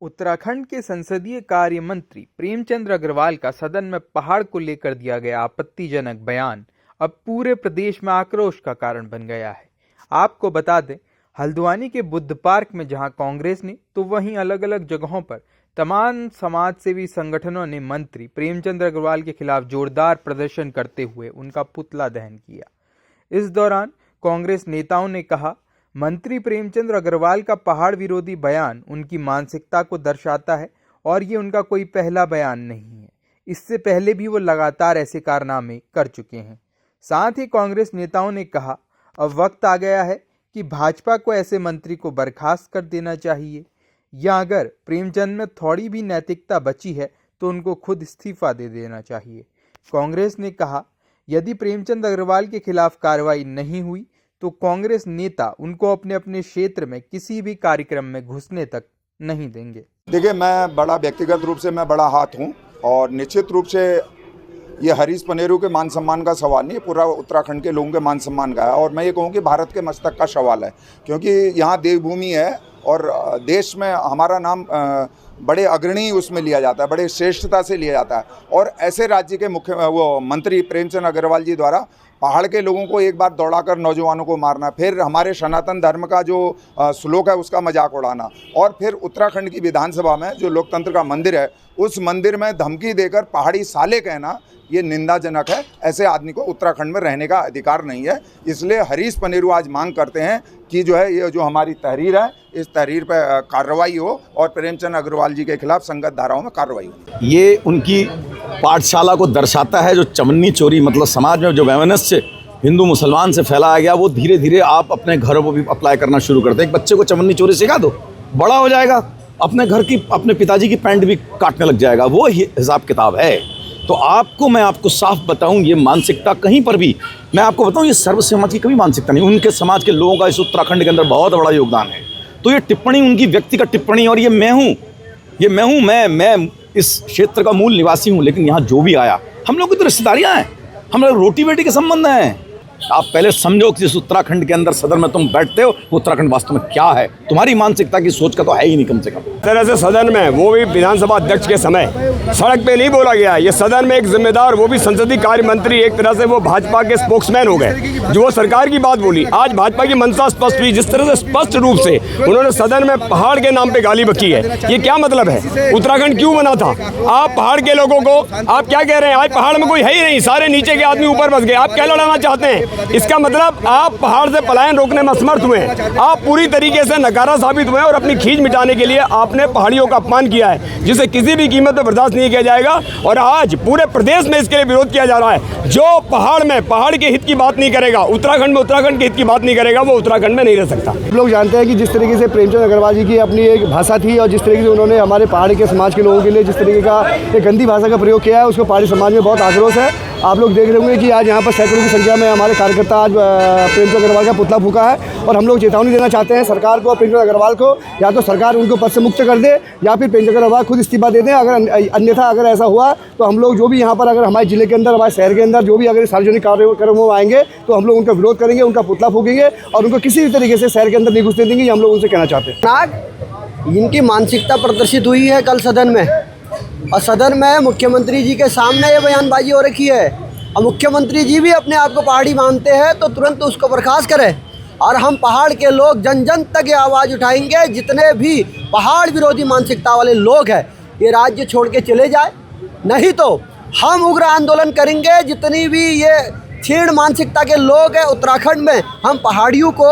उत्तराखंड के संसदीय कार्य मंत्री प्रेमचंद अग्रवाल का सदन में पहाड़ को लेकर दिया गया आपत्तिजनक बयान अब पूरे प्रदेश में आक्रोश का कारण बन गया है। आपको बता दें, हल्द्वानी के बुद्ध पार्क में जहां कांग्रेस ने तो वहीं अलग अलग जगहों पर तमाम समाजसेवी संगठनों ने मंत्री प्रेमचंद अग्रवाल के खिलाफ जोरदार प्रदर्शन करते हुए उनका पुतला दहन किया। इस दौरान कांग्रेस नेताओं ने कहा, मंत्री प्रेमचंद अग्रवाल का पहाड़ विरोधी बयान उनकी मानसिकता को दर्शाता है और ये उनका कोई पहला बयान नहीं है। इससे पहले भी वो लगातार ऐसे कारनामे कर चुके हैं। साथ ही कांग्रेस नेताओं ने कहा, अब वक्त आ गया है कि भाजपा को ऐसे मंत्री को बर्खास्त कर देना चाहिए, या अगर प्रेमचंद में थोड़ी भी नैतिकता बची है तो उनको खुद इस्तीफा दे देना चाहिए। कांग्रेस ने कहा, यदि प्रेमचंद अग्रवाल के खिलाफ कार्रवाई नहीं हुई तो कांग्रेस नेता उनको अपने अपने क्षेत्र में किसी भी कार्यक्रम में घुसने तक नहीं देंगे। देखिए, मैं बड़ा व्यक्तिगत रूप से मैं बड़ा हाथ हूं और निश्चित रूप से ये हरीश पनेरू के मान सम्मान का सवाल नहीं, पूरा उत्तराखंड के लोगों के मान सम्मान का है। और मैं ये कहूँ कि भारत के मस्तक का सवाल है, क्योंकि यहाँ देवभूमि है और देश में हमारा नाम बड़े अग्रणी उसमें लिया जाता है, बड़े श्रेष्ठता से लिया जाता है। और ऐसे राज्य के मंत्री प्रेमचंद अग्रवाल जी द्वारा पहाड़ के लोगों को एक बार दौड़ाकर नौजवानों को मारना, फिर हमारे सनातन धर्म का जो श्लोक है उसका मजाक उड़ाना, और फिर उत्तराखंड की विधानसभा में जो लोकतंत्र का मंदिर है उस मंदिर में धमकी देकर पहाड़ी साले कहना, ये निंदाजनक है। ऐसे आदमी को उत्तराखंड में रहने का अधिकार नहीं है। इसलिए हरीश पनेरू आज मांग करते हैं कि जो है ये जो हमारी तहरीर है इस तहरीर पर कार्रवाई हो और प्रेमचंद अग्रवाल जी के खिलाफ संगत धाराओं में कार्रवाई हो। ये उनकी पाठशाला को दर्शाता है, जो चवन्नी चोरी मतलब समाज में जो वैमनस्य हिंदू मुसलमान से फैलाया गया वो धीरे धीरे आप अपने घरों पर भी अप्लाई करना शुरू करते हैं। एक बच्चे को चवन्नी चोरी सिखा दो, बड़ा हो जाएगा अपने घर की अपने पिताजी की पैंट भी काटने लग जाएगा। वो हिसाब किताब है। तो मैं आपको साफ बताऊं, ये मानसिकता कहीं पर भी, मैं आपको बताऊं, ये सर्वसम्मत की कभी मानसिकता नहीं। उनके समाज के लोगों का इस उत्तराखंड के अंदर बहुत बड़ा योगदान है। तो ये टिप्पणी उनकी व्यक्तिगत टिप्पणी, और ये मैं हूँ, मैं इस क्षेत्र का मूल निवासी हूँ, लेकिन यहाँ जो भी आया, हम लोग की तो रिश्तेदारियाँ हैं, हम लोग रोटी बेटी के संबंध हैं। आप पहले समझो कि जिस उत्तराखंड के अंदर सदन में तुम बैठते हो वो उत्तराखंड वास्तव में क्या है। तुम्हारी मानसिकता की सोच का तो है ही नहीं कम से कम। तरह से सदन में, वो भी विधानसभा अध्यक्ष के समय, सड़क पे नहीं बोला गया। ये सदन में एक जिम्मेदार, वो भी संसदीय कार्य मंत्री, एक तरह से वो भाजपा के स्पोक्समैन हो गए, जो वो सरकार की बात बोली। आज भाजपा की मंशा स्पष्ट हुई, जिस तरह से स्पष्ट रूप से उन्होंने सदन में पहाड़ के नाम पे गाली बकी है। ये क्या मतलब है? उत्तराखंड क्यों बना था? आप पहाड़ के लोगों को आप क्या कह रहे हैं? आज पहाड़ में कोई है ही नहीं, सारे नीचे के आदमी ऊपर बस गए। आप क्या लड़ाना चाहते हैं? इसका मतलब आप पहाड़ से पलायन रोकने में असमर्थ हुए हैं। आप पूरी तरीके से नकारा साबित हुए हैं और अपनी खींच मिटाने के लिए आपने पहाड़ियों का अपमान किया है, जिसे किसी भी कीमत पर बर्दाश्त नहीं किया जाएगा। और आज पूरे प्रदेश में इसके लिए विरोध किया जा रहा है। जो पहाड़ में पहाड़ के हित की बात नहीं करेगा, उत्तराखंड में उत्तराखंड के हित की बात नहीं करेगा, वो उत्तराखंड में नहीं रह सकता। लोग जानते हैं कि जिस तरीके से प्रेमचंद अग्रवाल जी की अपनी एक भाषा थी और जिस तरीके से उन्होंने हमारे पहाड़ के समाज के लोगों के लिए जिस तरीके का एक गंदी भाषा का प्रयोग किया है, उसको पहाड़ी समाज में बहुत आक्रोश है। आप लोग देख रहे होंगे कि आज यहाँ पर सैकड़ों की संख्या में हमारे कार्यकर्ता आज प्रेमचंद अग्रवाल का पुतला फूका है। और हम लोग चेतावनी देना चाहते हैं सरकार को और प्रेमचंद अग्रवाल को, या तो सरकार उनको पद से मुक्त कर दे या फिर प्रेमचंद अग्रवाल खुद इस्तीफा दे दें। अन्यथा अगर ऐसा हुआ तो हम लोग जो भी यहाँ पर, अगर हमारे जिले के अंदर, हमारे शहर के अंदर जो भी अगर सार्वजनिक कार्यक्रमों में आएंगे तो हम लोग उनका विरोध करेंगे, उनका पुतला फूकेंगे और उनको किसी भी तरीके से शहर के अंदर नहीं घुसने देंगे। ये हम लोग उनसे कहना चाहते हैं। इनकी मानसिकता प्रदर्शित हुई है कल सदन में, और सदन में मुख्यमंत्री जी के सामने ये बयानबाजी हो रखी है। और मुख्यमंत्री जी भी अपने आप को पहाड़ी मानते हैं तो तुरंत उसको बर्खास्त करें। और हम पहाड़ के लोग जन जन तक ये आवाज़ उठाएंगे, जितने भी पहाड़ विरोधी मानसिकता वाले लोग हैं ये राज्य छोड़ के चले जाए, नहीं तो हम उग्र आंदोलन करेंगे। जितनी भी ये छीण मानसिकता के लोग हैं उत्तराखंड में, हम पहाड़ियों को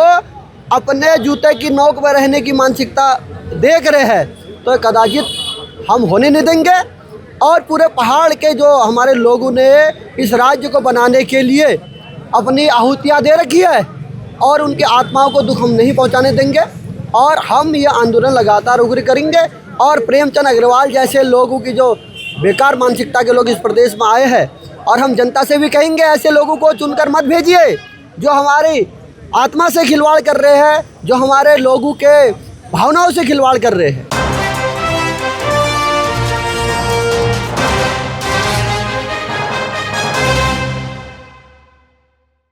अपने जूते की नोक पर रहने की मानसिकता देख रहे हैं, तो कदाचित हम होने नहीं देंगे। और पूरे पहाड़ के जो हमारे लोगों ने इस राज्य को बनाने के लिए अपनी आहुतियाँ दे रखी है और उनकी आत्माओं को दुख हम नहीं पहुंचाने देंगे। और हम ये आंदोलन लगातार उग्र करेंगे। और प्रेमचंद अग्रवाल जैसे लोगों की जो बेकार मानसिकता के लोग इस प्रदेश में आए हैं, और हम जनता से भी कहेंगे ऐसे लोगों को चुनकर मत भेजिए जो हमारी आत्मा से खिलवाड़ कर रहे हैं, जो हमारे लोगों के भावनाओं से खिलवाड़ कर रहे हैं।